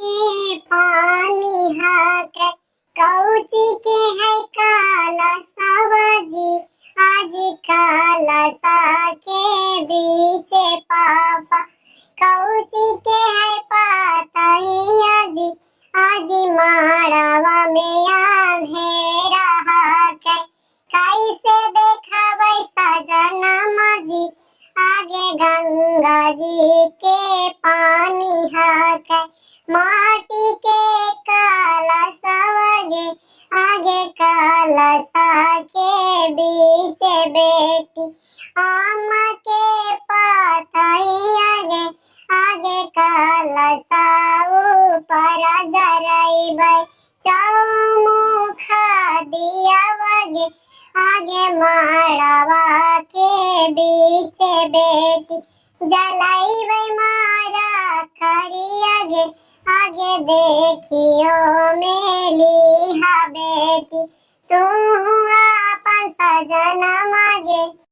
के पानी हाथ कौची के है काला सावजी आज काला सा के बीचे पापा कौची के है पातैया जी आज माड़वा में अंधेरा है कैसे देखा वैसा सजना जी आगे गंगा जी के पानी है माटी के काला सवगे आगे काला सा के बीच बेटी आमा के पाताई आगे आगे काला सा ऊपर जराई भाई चौमुखा दिया वगे आगे माड़वा के बीच बेटी जलाई वही मारा करी आगे आगे देखियो मेली हा बेटी तू अपन सजना